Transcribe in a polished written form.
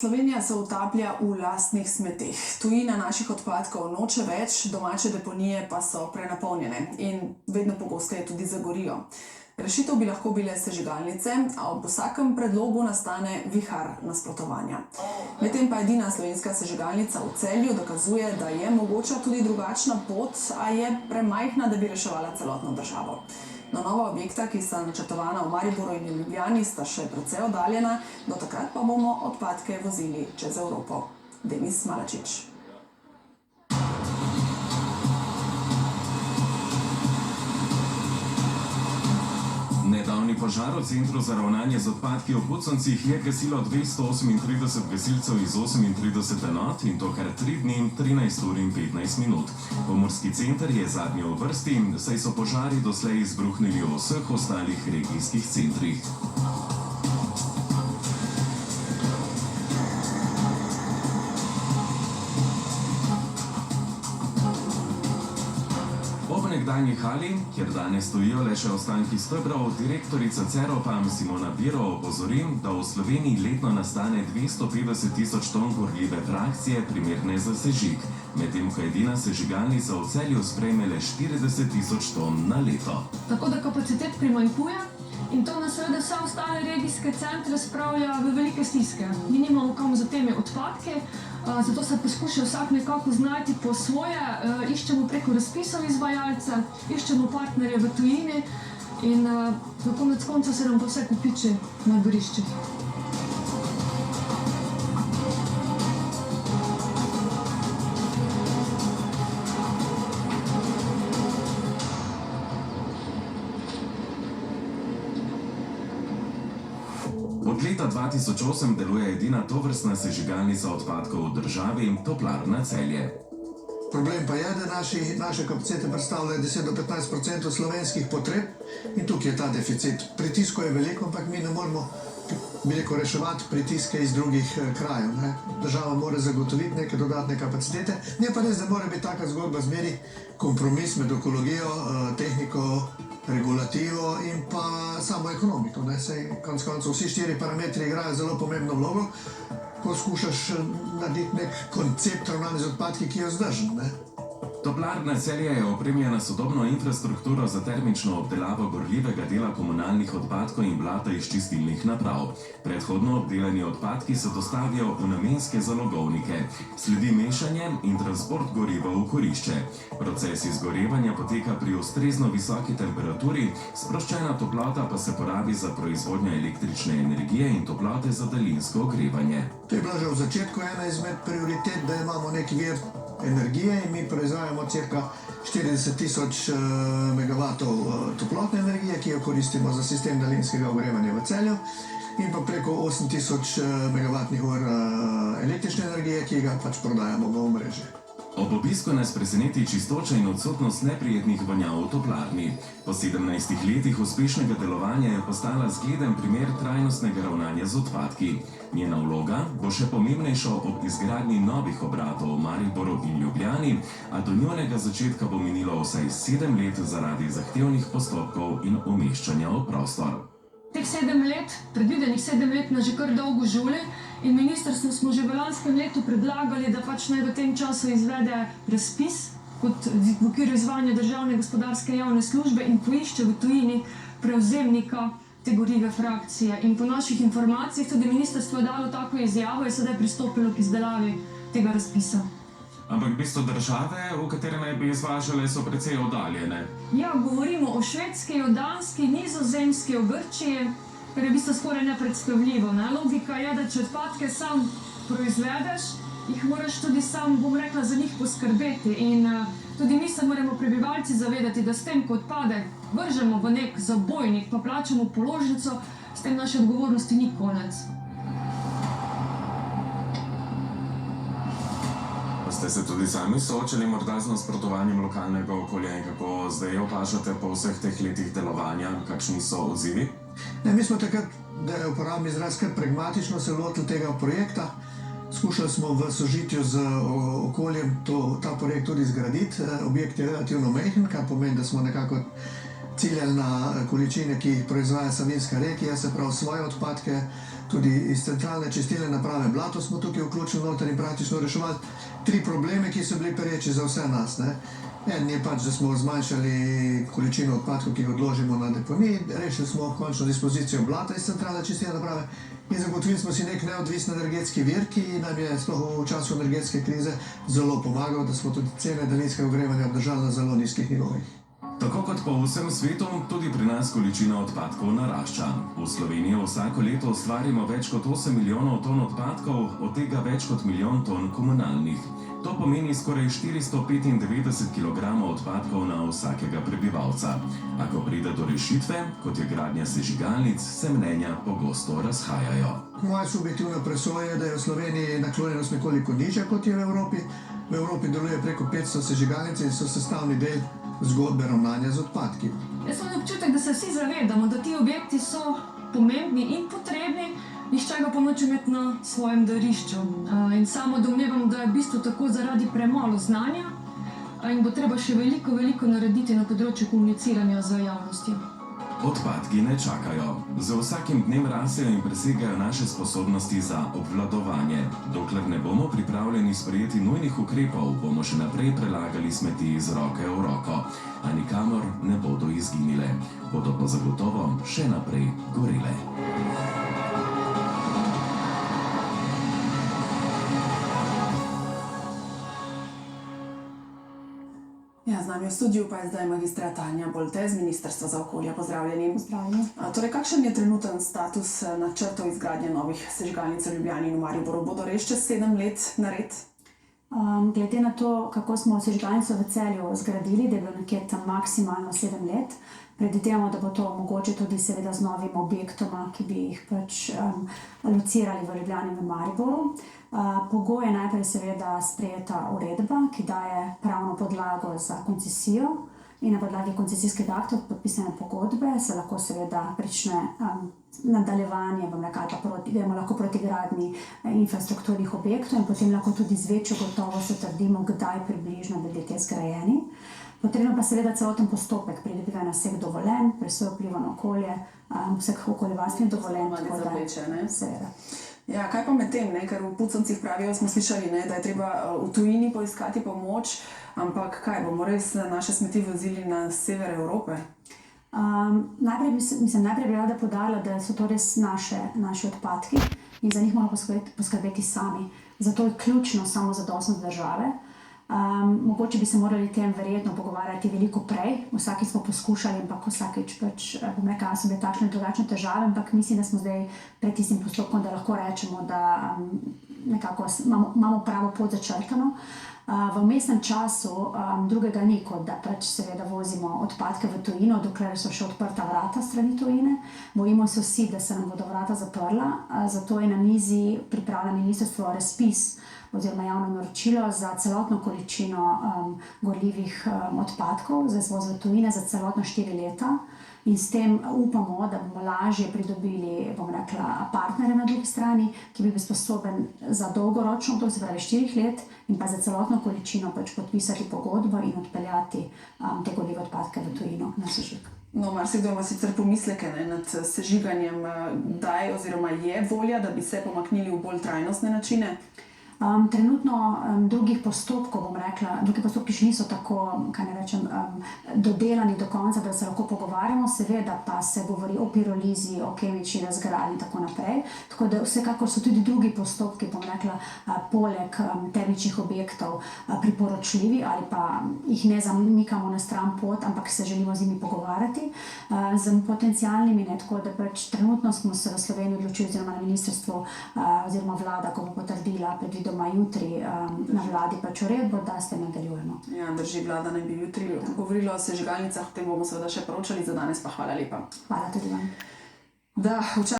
Slovenija se utaplja v lastnih smeteh. Tujina naših odpadkov noče več, domače deponije pa so prenapolnjene in vedno pogosteje tudi zagorijo. Rešitev bi lahko bile sežigalnice, a ob vsakem predlogu nastane vihar nasprotovanja. Medtem pa edina slovenska sežigalnica v Celju dokazuje, da je mogoča tudi drugačna pot, a je premajhna, da bi reševala celotno državo. No, nova objekta, ki sta načrtovana v Mariboru in Ljubljani, sta še precej oddaljena, do takrat pa bomo odpadke vozili čez Evropo. Denis Malačič. Nedavni požar v Centru za ravnanje z odpadki v Puconcih je gasilo 238 gasilcev iz 38 enot in to kar 3 dni, 13 ur in 15 minut. Pomurski center je zadnji v vrsti, saj so požari doslej izbruhnili v vseh ostalih regijskih centrih. V nekdanji hali, kjer danes stojijo le še ostanki stebrov, direktorica Ceropam Simona Biro opozori, da v Sloveniji letno nastane 250 tisoč ton gorljive frakcije, primerne za sežig, medtem ko edina sežigalnica v Celju sprejme le 40 tisoč ton na leto. Tako da kapacitet primanjkuje in to nas seveda vse ostale regijske centre spravlja v velike stiske. Mi nimamo kam za temi odpadki, zato se poskuša vsak nekako znajti po svoje, iščemo preko razpisov izvajalce, iščemo partnerje v tujini in v konec konca se nam pa vse kopiči na dvoriščih. Od leta 2008 deluje edina tovrstna sežigalnica odpadkov v državi, Toplarna Celje. Problem pa je, da naše kapacitete predstavljajo 10 do 15% slovenskih potreb in tukaj je ta deficit. Pritisko je veliko, ampak mi ne moramo reševati pritiske iz drugih krajev. Država mora zagotoviti neke dodatne kapacitete, ne pa res, da mora biti taka zgodba zmeri kompromis med ekologijo, tehniko, regulativo in pa samo ekonomiko. Konec koncev vsi 4 parametri igrajo zelo pomembno vlogo, ko skušaš narediti nek koncept ravnanja z odpadki, ki je vzdržen. Toplarna Celje je opremljena sodobno infrastrukturo za termično obdelavo gorljivega dela komunalnih odpadkov in blata iz čistilnih naprav. Predhodno obdelani odpadki se dostavijo v namenske zalogovnike. Sledi mešanje in transport goriva v kurišče. Proces izgorevanja poteka pri ustrezno visoki temperaturi, sproščena toplota pa se porabi za proizvodnjo električne energije in toplote za daljinsko ogrevanje. To je bila že v začetku ena izmed prioritet, da imamo nek vir energije in mi proizvajamo cirka 40 tisoč megavatov toplotne energije, ki jo koristimo za sistem daljinskega ogrevanja v Celju in pa preko 8 tisoč megavatnih ur električne energije, ki ga pač prodajamo v omrežje. Ob obisku nas preseneti čistoča in odsotnost neprijetnih vonjav v toplarni. Po 17 letih uspešnega delovanja je postala zgleden primer trajnostnega ravnanja z odpadki. Njena vloga bo še pomembnejša ob izgradnji novih obratov v Mariboru in Ljubljani, a do njenega začetka bo minilo vsaj 7 let zaradi zahtevnih postopkov in umeščanja v prostor. Teh 7 let, predvidenih 7 let nas že kar dolgo žuli in ministrstvu smo že v lanskem letu predlagali, da pač naj v tem času izvede razpis kot v okviru izvajanja državne gospodarske javne službe in poišče v tujini prevzemnika te gorljive frakcije. In po naših informacijah tudi ministrstvo je dalo tako izjavo in sedaj pristopilo k izdelavi tega razpisa. Ampak v bistvu države, v katere naj bi izvažale, so precej oddaljene. Ja, govorimo o Švedski, o Danski, Nizozemski, o Grčiji, kar je v bistvu skoraj nepredstavljivo. Logika je, da če odpadke sam proizvedeš, jih moraš tudi sam, bom rekla, za njih poskrbeti. In tudi mi se moramo prebivalci zavedati, da s tem, ko odpadek vržemo v nek zabojnik, pa plačamo položnico, s tem naše odgovornosti ni konec. Ste se tudi sami soočali morda z nasprotovanjem lokalnega okolja in kako zdaj opažate po vseh teh letih delovanja, kakšni so odzivi? Mi smo takrat, da je uporabni izraz, kar pragmatično se lotili tega projekta. Skušali smo v sožitju z okoljem ta projekt tudi zgraditi. Objekt je relativno majhen, kar pomeni, da smo nekako ciljali na količine, ki jih proizvaja Savinjska regija, se pravi svoje odpadke, tudi iz centralne čistilne naprave Blato smo tukaj vključili noter in praktično reševali 3 probleme, ki so bili pereči za vse nas. Ne. En je pač, da smo zmanjšali količino odpadkov, ki jih odložimo na deponiji, rešili smo končno dispozicijo blata iz centralne čistilne naprave in zagotovili smo si nek neodvisen energetski vir, ki nam je sploh v času energetske krize zelo pomagal, da smo tudi cene daljinskega ogrevanja obdržali na zelo nizkih nivojih. Tako kot po vsem svetu, tudi pri nas količina odpadkov narašča. V Sloveniji vsako leto ustvarimo več kot 8 milijonov ton odpadkov, od tega več kot milijon ton komunalnih. To pomeni skoraj 495 kg odpadkov na vsakega prebivalca. A ko pride do rešitve, kot je gradnja sežigalnic, se mnenja pogosto razhajajo. Moja subjektivna presoja je, da je v Sloveniji naklonjenost nekoliko nižja, kot je v Evropi. V Evropi deluje preko 500 sežigalnic in so sestavni del zgodbe ravnanja z odpadki. Jaz imam občutek, da se vsi zavedamo, da ti objekti so pomembni in potrebni, nihče ga pa noče imeti na svojem dvorišču. In samo domnevam, da je v bistvu tako zaradi premalo znanja in bo treba še veliko narediti na področju komuniciranja z javnostjo. Odpadki ne čakajo. Z vsakim dnem rasejo in presegajo naše sposobnosti za obvladovanje. Dokler ne bomo pripravljeni sprejeti nujnih ukrepov, bomo še naprej prelagali smeti iz roke v roko, a nikamor ne bodo izginile. Bodo pa zagotovo še naprej gorele. Ja, z nami v studiu pa je zdaj magistra Tanja Bolte z Ministrstva za okolje. Pozdravljeni. Pozdravljeni. Torej, kakšen je trenuten status načrtov izgradnje novih sežigalnic v Ljubljani in v Mariboru? Bodo res čez 7 let nared? Glede na to, kako smo sežigalnico v Celju zgradili, da je bilo nekje tam maksimalno 7 let, predvidevamo, da bo to mogoče tudi seveda z novim objektoma, ki bi jih pač locirali v Ljubljani in v Mariboru. Pogoj je najprej seveda sprejeta uredba, ki daje pravno podlago za koncesijo in na podlagi koncesijskega akta podpisane pogodbe se lahko seveda prične nadaljevanje, gremo lahko proti gradnji infrastrukturnih objektov in potem lahko tudi z večjo gotovostjo trdimo, kdaj približno bodo te zgrajeni. Potrebno pa seveda celoten postopek pridobivanja vseh dovoljenj, presoje vpliva na okolje, vseh okoljevarstvenih dovoljenj. Malo zavleče, ne? Seveda. Ja, kaj pa med tem, ker v Puconcih pravijo, smo slišali, da je treba v tujini poiskati pomoč, ampak kaj, bomo res naše smeti vozili na sever Evrope? Najprej bi rada poudarila, da so to res naši odpadki in za njih moramo poskrbeti sami. Zato je ključno samozadostnost države. Mogoče bi se morali o tem verjetno pogovarjati veliko prej. Vsakič smo poskušali, ampak vsakič so bile takšne in drugačne težave, ampak mislim, da smo zdaj pred tistim postopkom, da lahko rečemo, da nekako imamo pravo pot začrtano. V vmesnem času drugega ni, kot da pač seveda vozimo odpadke v tujino, dokler so še odprta vrata strani tujine. Bojimo se vsi, da se nam bodo vrata zaprla, zato je na mizi pripravljeno ministrstvo razpis oziroma javno naročilo za celotno količino gorljivih odpadkov za izvoz v tujine za celotno 4 leta. In s tem upamo, da bomo lažje pridobili, partnere na drugi strani, ki bi bil sposoben za dolgoročno obdobje, se pravi 4 let, in pa za celotno količino pač podpisati pogodbo in odpeljati te gorljive odpadke v tujino na sežig. No, marsikdo ima sicer pomisleke nad sežiganjem, kdaj oziroma je volja, da bi se pomaknili v bolj trajnostne načine? Trenutno drugih postopkov, drugi postopki še niso tako, dodelani do konca, da se lahko pogovarjamo, seveda pa se govori o pirolizi, o kemični razgradnji in tako naprej. Tako da vsekakor so tudi drugi postopki, poleg termičnih objektov priporočljivi ali pa jih ne zamikamo na stran pot, ampak se želimo z njimi pogovarjati z potencialnimi. Tako da pač trenutno smo se v Sloveniji odločili oziroma na ministrstvu oziroma vlada, ko bo potrdila doma jutri na vladi pač uredbo, da s tem nadaljujemo. Ja, drži, vlada naj bi jutri govorila o sežigalnicah, o tem bomo seveda še poročali, za danes pa hvala lepa. Hvala tudi vam. Da,